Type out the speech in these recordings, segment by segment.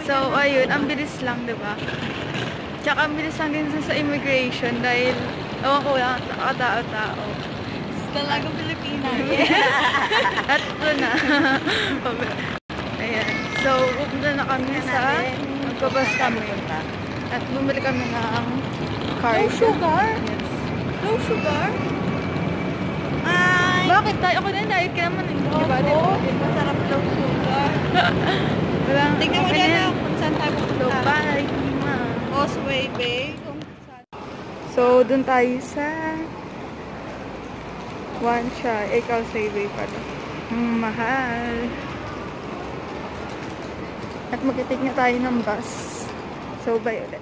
So, ayun, ang bilis lang, diba? Tsaka ang bilis lang din sa immigration dahil, ewan ko lang, tao-tao. Talagang Pilipina. At ito na. Ayan. So, pupunta na kami sa magbabas kami. At bumili kami ng car. No sugar? Yes. No sugar? Ay! Bakit tayo? Ako din, diet ka naman. Diba? Masarap no sugar. Walang, Tingnan mo okay na kung saan tayo pupunta. Bye! Causeway Bay. So, dun tayo sa Wansha. Causeway Bay pala. Mahal. At magtitig na tayo ng bus. So, bye ulit.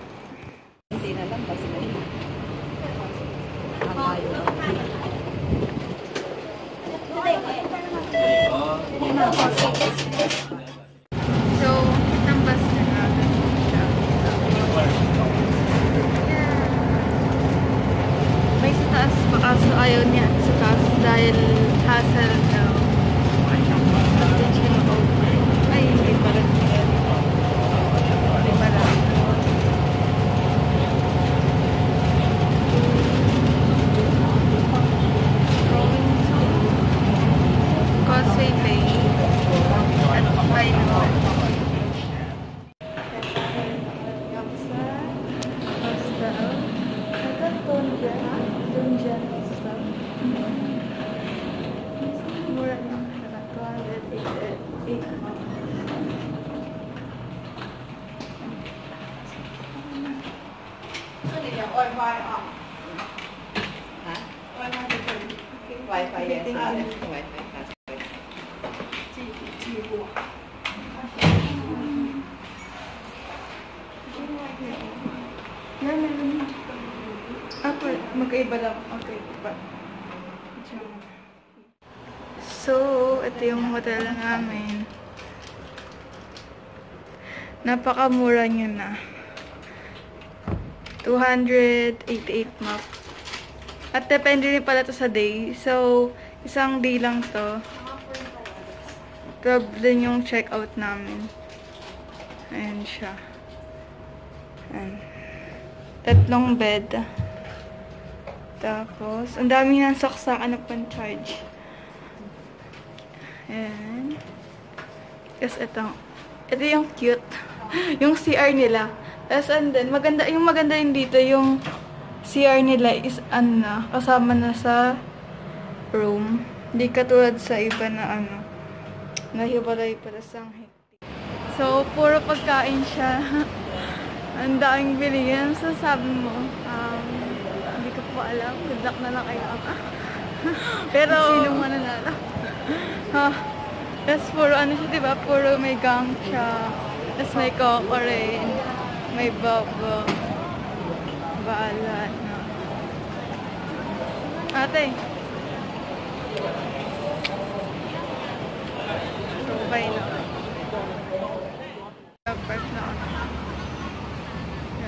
Hindi na lang, basta yun. So, ng bus na natin siya. May sa taas pa kaso ayaw niya sa taas dahil hassle daw. Ay, hindi pa rin. Hindi pa rin. Causeway Bay. At by naman. Mura lang. 208. Wi-Fi, yes. Wi-Fi. Ako, magkaiba lang. Okay, ba? So, ito yung hotel namin. Napakamura nyo na. 288 map. At depende rin pala to sa day. So, isang day lang to. 12 din yung check-out namin. Ayan siya. Ayan. 3 bed. Tapos, ang dami ng saksakan na pan-charge. Ayan. Tapos, ito yung cute. Yung CR nila. Tapos, and then, yung maganda rin dito, yung CR nila is, kasama na sa room. Hindi katulad sa iba na, nahiwalay para sa hektik. So, puro pagkain siya. Ang daming bilihin. So, sabi mo, hindi ko po alam. Good luck na lang kayo. Pero, sinong mananalo? Tapos, puro siya, diba? Puro may gang siya. Tapos, may coco rin. May bobo. Baala na. Ate. So, bye na. Park na ako.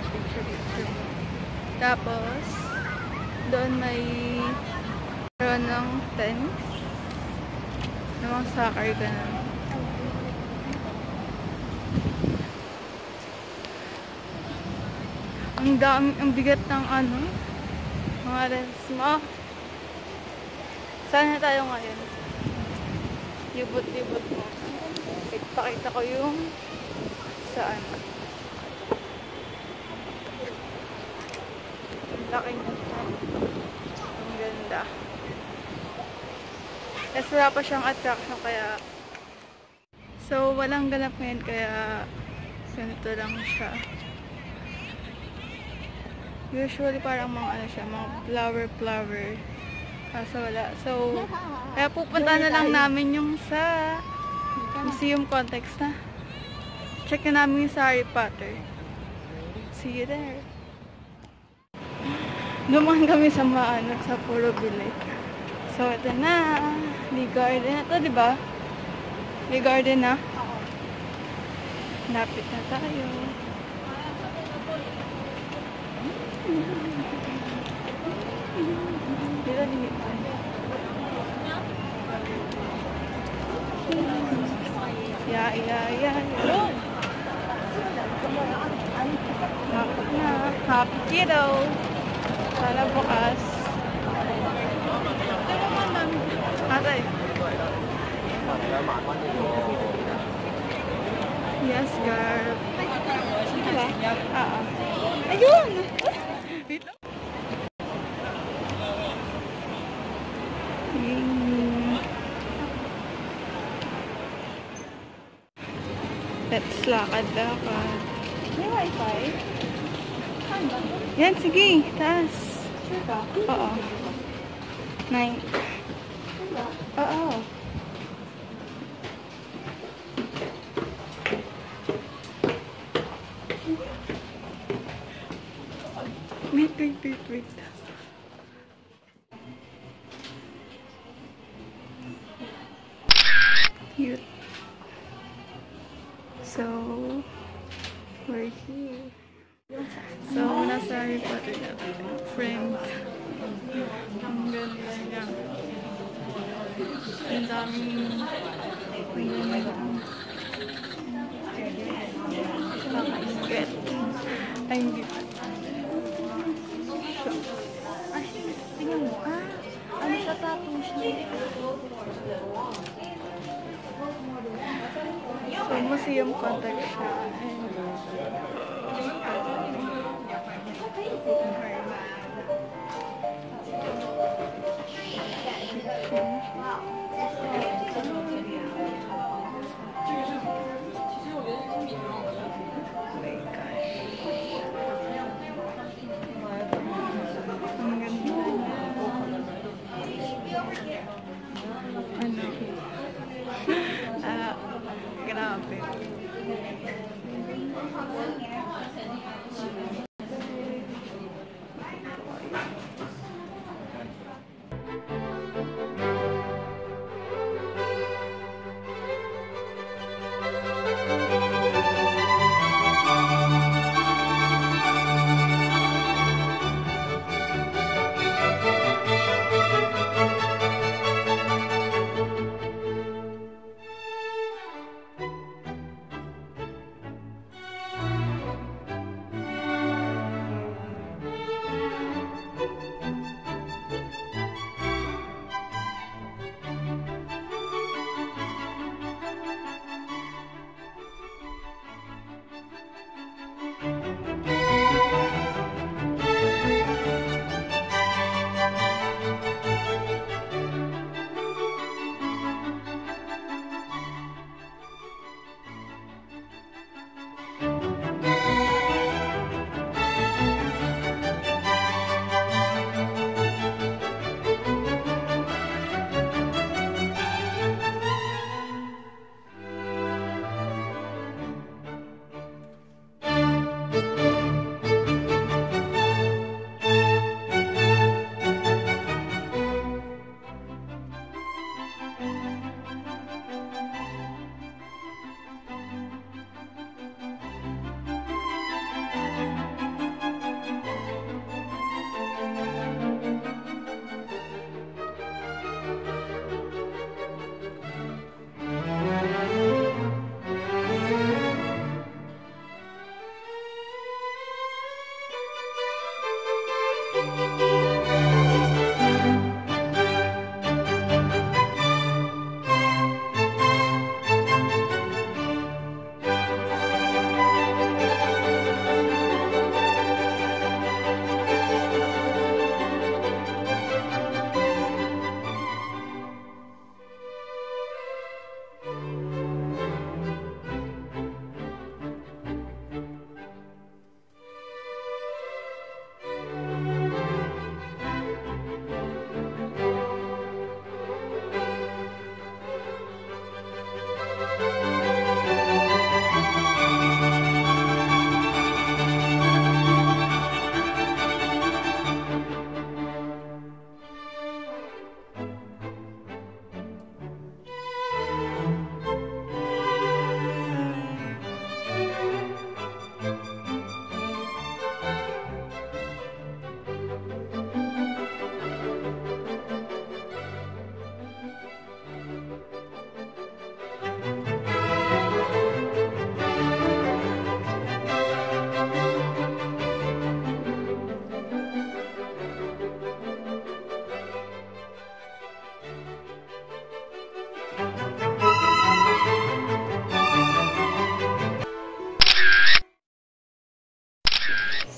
Picture. Tapos, doon may meron ng tent. Namang soccer ganun. Ang bigat ng mga lens mo. Saan na tayo ngayon? Libot-libot mo. Ipakita ko yung saan. Ang laki niya. Ang ganda. Tapos wala pa siyang attraction kaya so walang ganap ngayon kaya ganito lang siya. Usually parang mga mga flower. Kaso wala. So kaya pupunta na lang namin yung sa museum context na. Check na namin yung sa Harry Potter. See you there. Dumaan kami sa sa Puro Bilay. So ito na. Lee Garden. Ito diba? Lee Garden na. Lapit na tayo. Dito din ito. Yeah. Happy kiddo! Sana bukas. Atay. Yes, girl. Ayun! Wait lang. Let's lakad-lakad. May wifi? Yan, sige. Taas. Sure ka? Oo. 9. Oo. Wait. Cute. So, we're here. So, nasa report na friend. Ang ganda niya. Ang daming pakainggit. Ay, hindi pa. Ay, tingnan mo. Ano sa tattoo siya? So, museum contact siya. Grabe.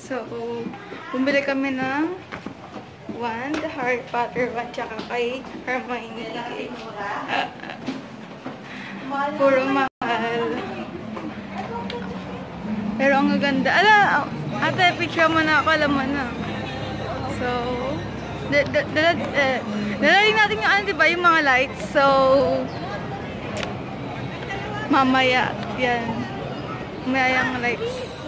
So, bumili kami ng wand, Harry Potter wand, tsaka kay Hermione. Puro mahal. Pero ang gaganda. Ala, ate, picture mo na ako, alam mo na. So, dala natin yung ano, diba, yung mga lights. So, mamaya, yan. Mamaya yung lights.